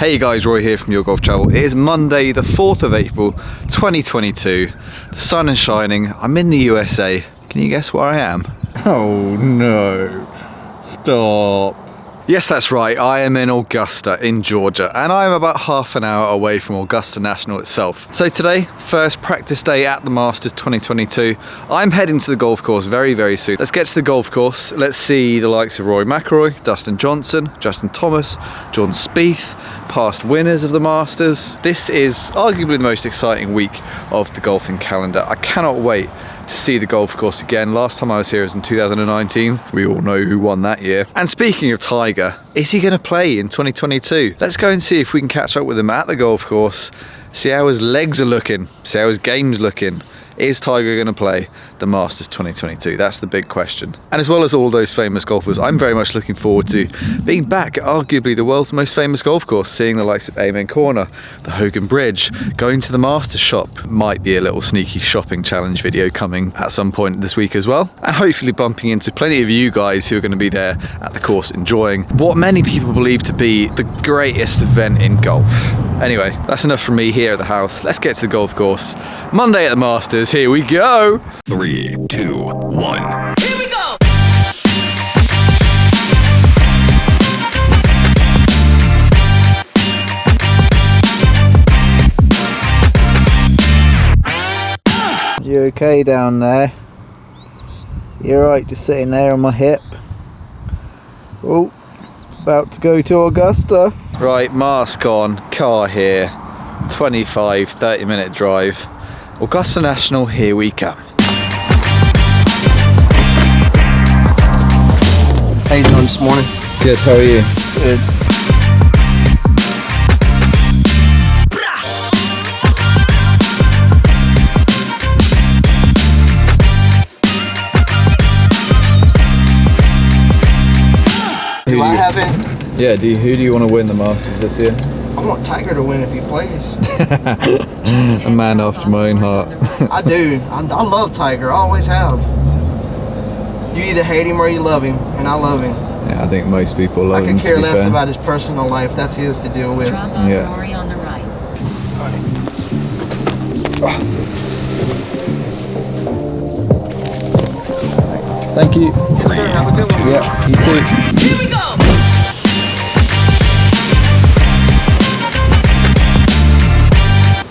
Hey guys, Rory here from Your Golf Travel. It is Monday the 4th of April 2022. The sun is shining. I'm in the USA. Can you guess where I am? Oh no. Stop. Yes, that's right. I am in Augusta in Georgia and I am about half an hour away from Augusta National itself. So today, first practice day at the Masters 2022. I'm heading to the golf course very soon. Let's get to the golf course. Let's see the likes of Rory McIlroy, Dustin Johnson, Justin Thomas, Jordan Spieth, past winners of the Masters. This is arguably the most exciting week of the golfing calendar. I cannot wait to see the golf course again. Last time I was here was in 2019. We all know who won that year. And speaking of Tiger, is he going to play in 2022? Let's go and see if we can catch up with him at the golf course, see how his legs are looking, see how his game's looking. Is Tiger going to play the Masters 2022? That's the big question. And as well as all those famous golfers, I'm very much looking forward to being back at arguably the world's most famous golf course, seeing the likes of Amen Corner, the Hogan Bridge, going to the Masters shop. Might be a little sneaky shopping challenge video coming at some point this week as well. And hopefully bumping into plenty of you guys who are going to be there at the course enjoying what many people believe to be the greatest event in golf. Anyway, that's enough from me here at the house. Let's get to the golf course. Monday at the Masters, here we go. 3, 2, 1. Here we go! You okay down there? You alright just sitting there on my hip? Oh, about to go to Augusta. Right, mask on, car here, 25-30 minute drive. Augusta National, here we come. How you doing this morning? Good, how are you? Good. Do I have it? Yeah, who do you want to win the Masters this year? I want Tiger to win if he plays. A man after my own heart. I do. I love Tiger. I always have. You either hate him or you love him, and I love him. Yeah, I think most people love him. I can care less fair. about his personal life. That's his to deal with. Drop off Yeah. Rory on the right. Thank you. Yes, sir. Have a good one. Yeah, you too. Here we go!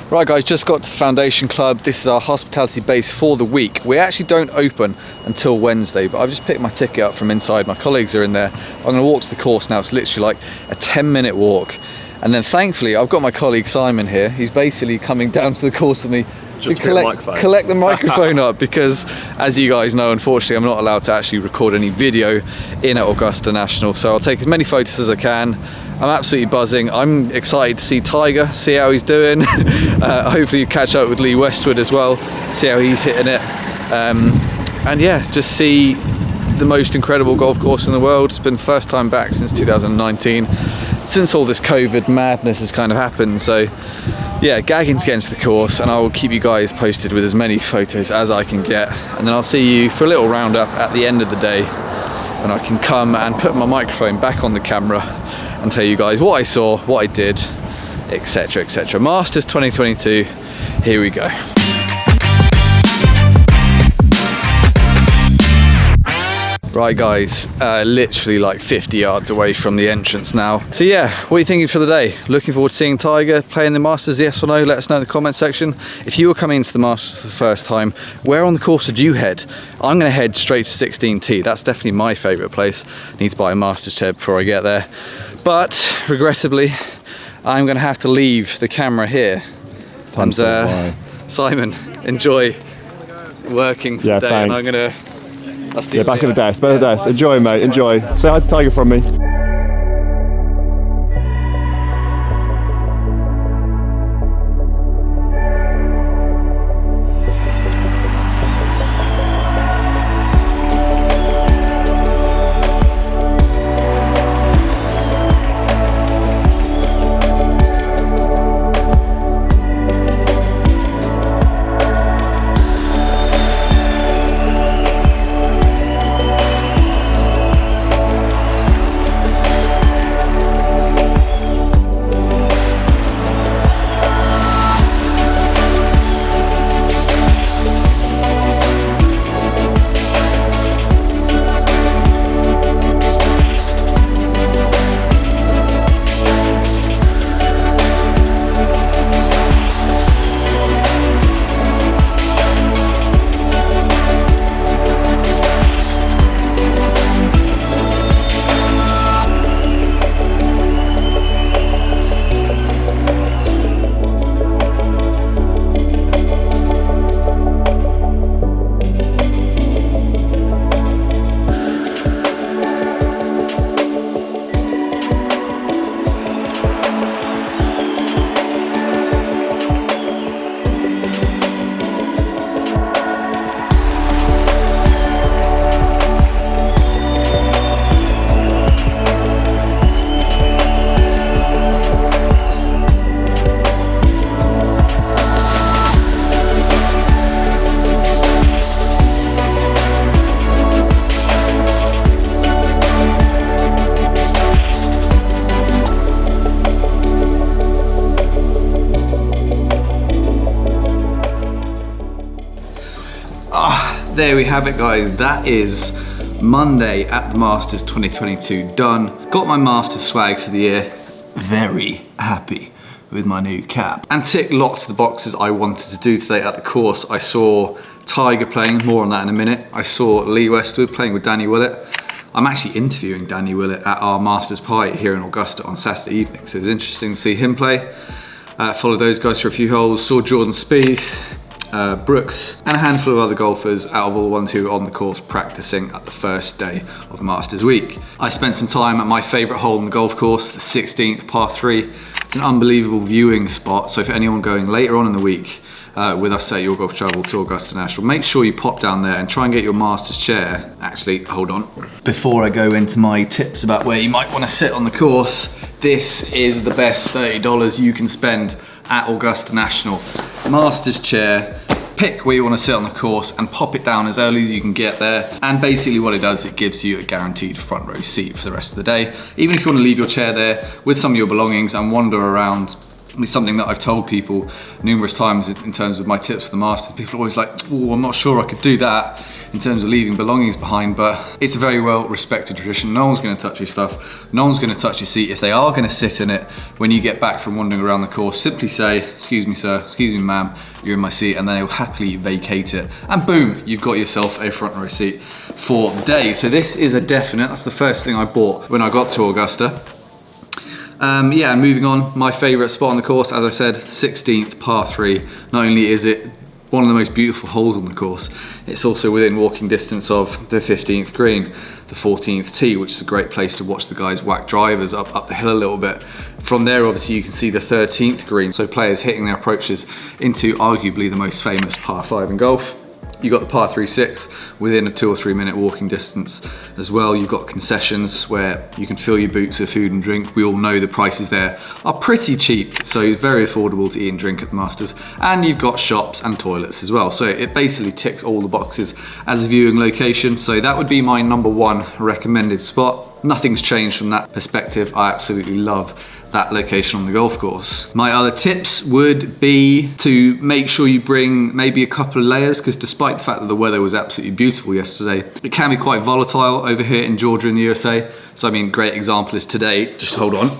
Right guys, just got to the Foundation Club. This is our hospitality base for the week. We actually don't open until Wednesday, but I've just picked my ticket up from inside. My colleagues are in there. I'm gonna walk to the course now. It's literally like a 10-minute walk. And then thankfully, I've got my colleague Simon here. He's basically coming down to the course with me Just to to get the microphone. collect the microphone up, because as you guys know, unfortunately, I'm not allowed to actually record any video in at Augusta National. So I'll take as many photos as I can. I'm absolutely buzzing. I'm excited to see Tiger, see how he's doing. Hopefully catch up with Lee Westwood as well, see how he's hitting it. And yeah, just see the most incredible golf course in the world. It's been the first time back since 2019, since all this COVID madness has kind of happened. So yeah, gagging to get into the course, and I will keep you guys posted with as many photos as I can get. And then I'll see you for a little roundup at the end of the day, when I can come and put my microphone back on the camera and tell you guys what I saw, what I did, etc, etc. Masters 2022, here we go. Right guys, literally like 50 yards away from the entrance now. So yeah, what are you thinking for the day? Looking forward to seeing Tiger playing the Masters, yes or no? Let us know in the comment section. If you were coming into the Masters for the first time, where on the course did you head? I'm gonna head straight to 16T. That's definitely my favorite place. Need to buy a Masters chair before I get there. But regrettably, I'm gonna have to leave the camera here. And Simon, enjoy working for the day. Thanks. And I'm gonna, I'll see you Back later. at the desk, back at the desk. Enjoy, mate, enjoy. Say hi to Tiger from me. there we have it, guys. That is Monday at the Masters 2022 done. Got my Masters swag for the year. Very happy with my new cap. And ticked lots of the boxes I wanted to do today at the course. I saw Tiger playing, more on that in a minute. I saw Lee Westwood playing with Danny Willett. I'm actually interviewing Danny Willett at our Masters party here in Augusta on Saturday evening, so it was interesting to see him play. Followed those guys for a few holes, saw Jordan Spieth, Brooks, and a handful of other golfers out of all the ones who were on the course practicing at the first day of Masters Week. I spent some time at my favourite hole on the golf course, the 16th par 3. It's an unbelievable viewing spot, so for anyone going later on in the week with us at Your Golf Travel to Augusta National, make sure you pop down there and try and get your Masters chair. Actually, hold on. Before I go into my tips about where you might want to sit on the course, this is the best $30 you can spend at Augusta National. Masters chair. Pick where you want to sit on the course and pop it down as early as you can get there. And basically what it does, it gives you a guaranteed front row seat for the rest of the day. Even if you want to leave your chair there with some of your belongings and wander around, it's something that I've told people numerous times in terms of my tips for the Masters. People are always like, oh, I'm not sure I could do that in terms of leaving belongings behind, but it's a very well respected tradition. No one's gonna touch your stuff. No one's gonna touch your seat. If they are gonna sit in it when you get back from wandering around the course, simply say, excuse me, sir, excuse me, ma'am, you're in my seat, and then they'll happily vacate it. And boom, you've got yourself a front row seat for the day. So this is a definite. That's the first thing I bought when I got to Augusta. Yeah, and moving on, my favourite spot on the course, as I said, 16th par 3. Not only is it one of the most beautiful holes on the course, it's also within walking distance of the 15th green, the 14th tee, which is a great place to watch the guys whack drivers up the hill a little bit. From there, obviously, you can see the 13th green, so players hitting their approaches into arguably the most famous par 5 in golf. You've got the par 3-6 within a 2 or 3 minute walking distance as well. You've got concessions where you can fill your boots with food and drink. We all know the prices there are pretty cheap, so it's very affordable to eat and drink at the Masters. And you've got shops and toilets as well. So it basically ticks all the boxes as a viewing location. So that would be my #1 recommended spot. Nothing's changed from that perspective. I absolutely love that location on the golf course. My other tips would be to make sure you bring maybe a couple of layers, because despite the fact that the weather was absolutely beautiful yesterday, it can be quite volatile over here in Georgia in the USA. So I mean, great example is today. Just hold on.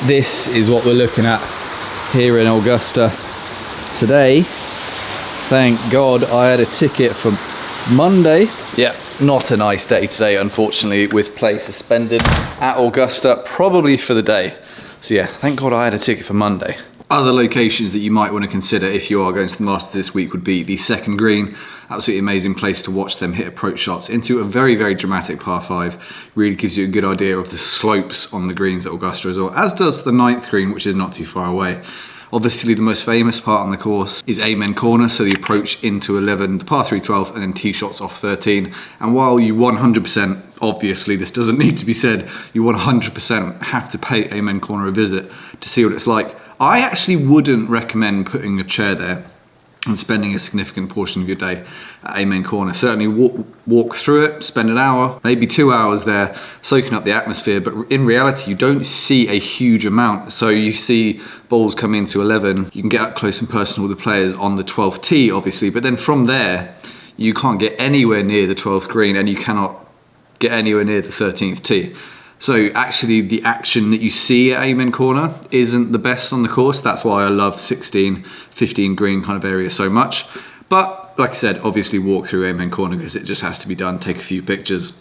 This is what we're looking at here in Augusta today. Thank God I had a ticket for Monday. Yeah, not a nice day today, unfortunately, with play suspended at Augusta, probably for the day. So yeah, thank God I had a ticket for Monday. Other locations that you might want to consider if you are going to the Masters this week would be the 2nd green. Absolutely amazing place to watch them hit approach shots into a very, very dramatic par 5. Really gives you a good idea of the slopes on the greens at Augusta as well, as does the 9th green, which is not too far away. Obviously, the most famous part on the course is Amen Corner, so the approach into 11, the par 3 12, and then tee shots off 13. And while you 100%, obviously this doesn't need to be said, you 100% have to pay Amen Corner a visit to see what it's like, I actually wouldn't recommend putting a chair there and spending a significant portion of your day at Amen Corner. Certainly walk through it, spend an hour, maybe 2 hours there, soaking up the atmosphere, but in reality, you don't see a huge amount. So you see balls come into 11, you can get up close and personal with the players on the 12th tee, obviously, but then from there, you can't get anywhere near the 12th green, and you cannot get anywhere near the 13th tee. So actually the action that you see at Amen Corner isn't the best on the course. That's why I love 16, 15 green kind of area so much. But like I said, obviously walk through Amen Corner because it just has to be done. Take a few pictures.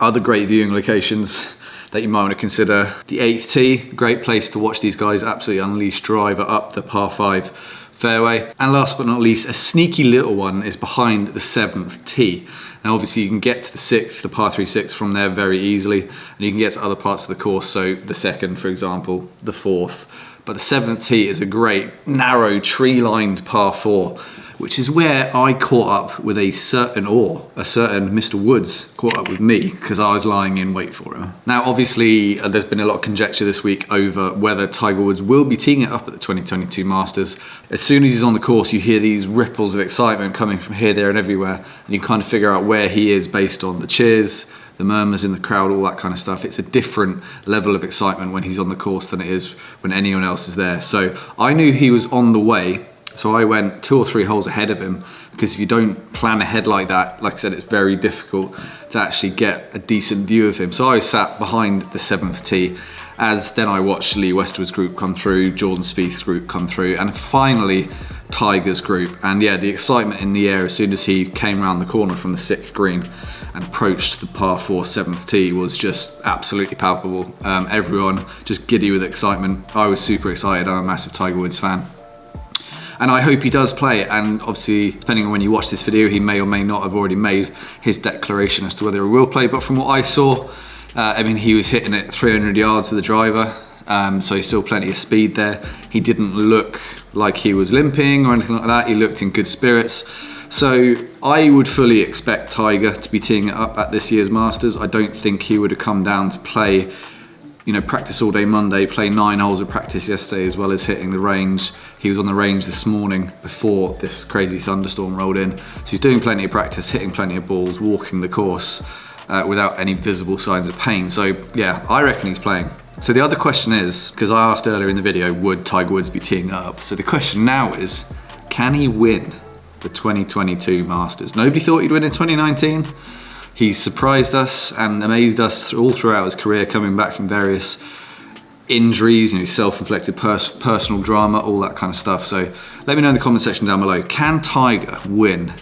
Other great viewing locations that you might want to consider. The 8th tee, great place to watch these guys absolutely unleash driver up the par 5 fairway. And last but not least, a sneaky little one is behind the 7th tee. Now obviously you can get to the 6th, the par 3-6 from there very easily, and you can get to other parts of the course, so the 2nd, for example, the 4th. But the 7th tee is a great, narrow, tree-lined par 4, which is where I caught up with a certain Mr. Woods caught up with me because I was lying in wait for him. Now, obviously, there's been a lot of conjecture this week over whether Tiger Woods will be teeing it up at the 2022 Masters. As soon as he's on the course, you hear these ripples of excitement coming from here, there, and everywhere, and you kind of figure out where he is based on the cheers, the murmurs in the crowd, all that kind of stuff. It's a different level of excitement when he's on the course than it is when anyone else is there. So I knew he was on the way So I went 2 or 3 holes ahead of him, because if you don't plan ahead like that, like I said, it's very difficult to actually get a decent view of him. So I sat behind the 7th tee, as then I watched Lee Westwood's group come through, Jordan Spieth's group come through, and finally Tiger's group. And yeah, the excitement in the air as soon as he came around the corner from the 6th green and approached the par 4 7th tee was just absolutely palpable. Everyone just giddy with excitement. I was super excited. I'm a massive Tiger Woods fan. And I hope he does play it, and obviously depending on when you watch this video, he may or may not have already made his declaration as to whether he will play. But from what I saw, I mean, he was hitting it 300 yards with the driver, so he's still plenty of speed there. He didn't look like he was limping or anything like that. He looked in good spirits. So I would fully expect Tiger to be teeing it up at this year's Masters. I don't think he would have come down to play, you know, practice all day Monday, play 9 holes of practice yesterday, as well as hitting the range. He was on the range this morning before this crazy thunderstorm rolled in. So he's doing plenty of practice, hitting plenty of balls, walking the course without any visible signs of pain. So yeah, I reckon he's playing. So the other question is, because I asked earlier in the video, would Tiger Woods be teeing up? So the question now is, can he win the 2022 Masters? Nobody thought he'd win in 2019. He's surprised us and amazed us all throughout his career, coming back from various injuries, you know, self-inflicted personal drama, all that kind of stuff. So let me know in the comment section down below, can Tiger win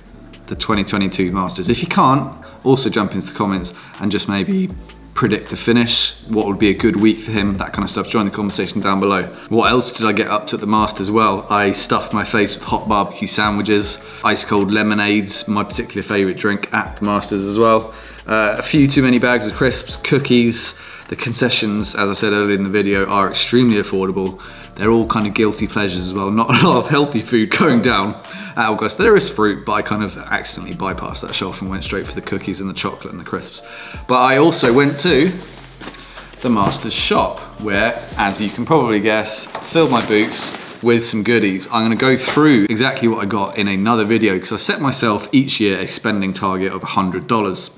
the 2022 Masters? If you can't, also jump into the comments and just maybe predict a finish, what would be a good week for him, that kind of stuff. Join the conversation down below. What else did I get up to at the Masters? Well, I stuffed my face with hot barbecue sandwiches, ice cold lemonades, my particular favourite drink at the Masters as well. A few too many bags of crisps, cookies. The concessions, as I said earlier in the video, are extremely affordable. They're all kind of guilty pleasures as well. Not a lot of healthy food going down at Augusta. There is fruit, but I kind of accidentally bypassed that shelf and went straight for the cookies and the chocolate and the crisps. But I also went to the Masters shop, where, as you can probably guess, filled my boots with some goodies. I'm gonna go through exactly what I got in another video, because I set myself each year a spending target of $100.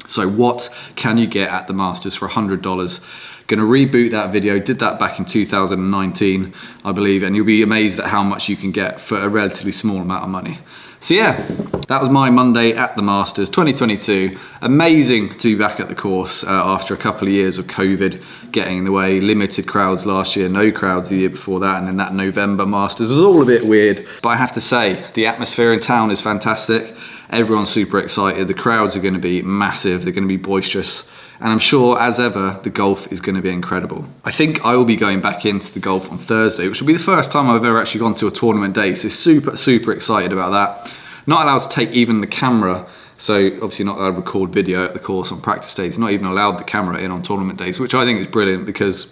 So what can you get at the Masters for $100? Gonna reboot that video, did that back in 2019, I believe, and you'll be amazed at how much you can get for a relatively small amount of money. So yeah, that was my Monday at the Masters 2022. Amazing to be back at the course after a couple of years of COVID getting in the way. Limited crowds last year, no crowds the year before that, and then that November Masters was all a bit weird. But I have to say, the atmosphere in town is fantastic. Everyone's super excited. The crowds are going to be massive. They're going to be boisterous. And I'm sure, as ever, the golf is going to be incredible. I think I will be going back into the golf on Thursday, which will be the first time I've ever actually gone to a tournament day. So super excited about that. Not allowed to take even the camera. So obviously not allowed to record video at the course on practice days. Not even allowed the camera in on tournament days, which I think is brilliant, because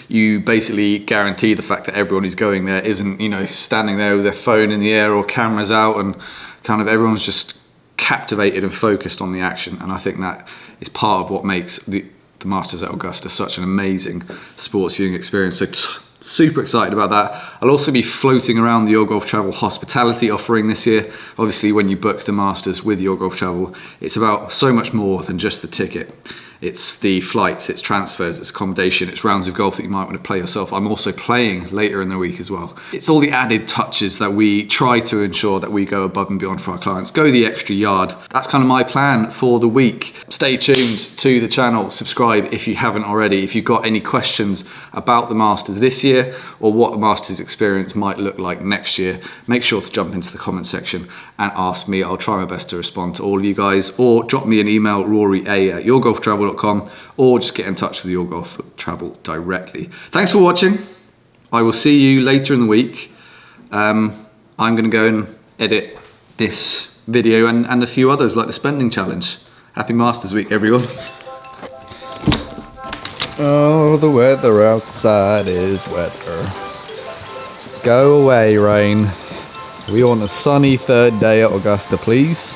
you basically guarantee the fact that everyone who's going there isn't, you know, standing there with their phone in the air or cameras out, and kind of everyone's just captivated and focused on the action. And I think that is part of what makes the Masters at Augusta such an amazing sports viewing experience. So super excited about that. I'll also be floating around the Your Golf Travel hospitality offering this year. Obviously, when you book the Masters with Your Golf Travel, it's about so much more than just the ticket. It's the flights, it's transfers, it's accommodation, it's rounds of golf that you might want to play yourself. I'm also playing later in the week as well. It's all the added touches that we try to ensure that we go above and beyond for our clients. Go the extra yard. That's kind of my plan for the week. Stay tuned to the channel. Subscribe if you haven't already. If you've got any questions about the Masters this year, or what a Masters experience might look like next year, make sure to jump into the comment section and ask me. I'll try my best to respond to all of you guys, or drop me an email, rory@yourgolftravel.com, or just get in touch with Your Golf Travel directly. Thanks for watching. I will see you later in the week. I'm going to go and edit this video and a few others, like the spending challenge. Happy Masters Week, everyone. Oh, the weather outside is weather. Go away, rain. We want a sunny third day at Augusta, please.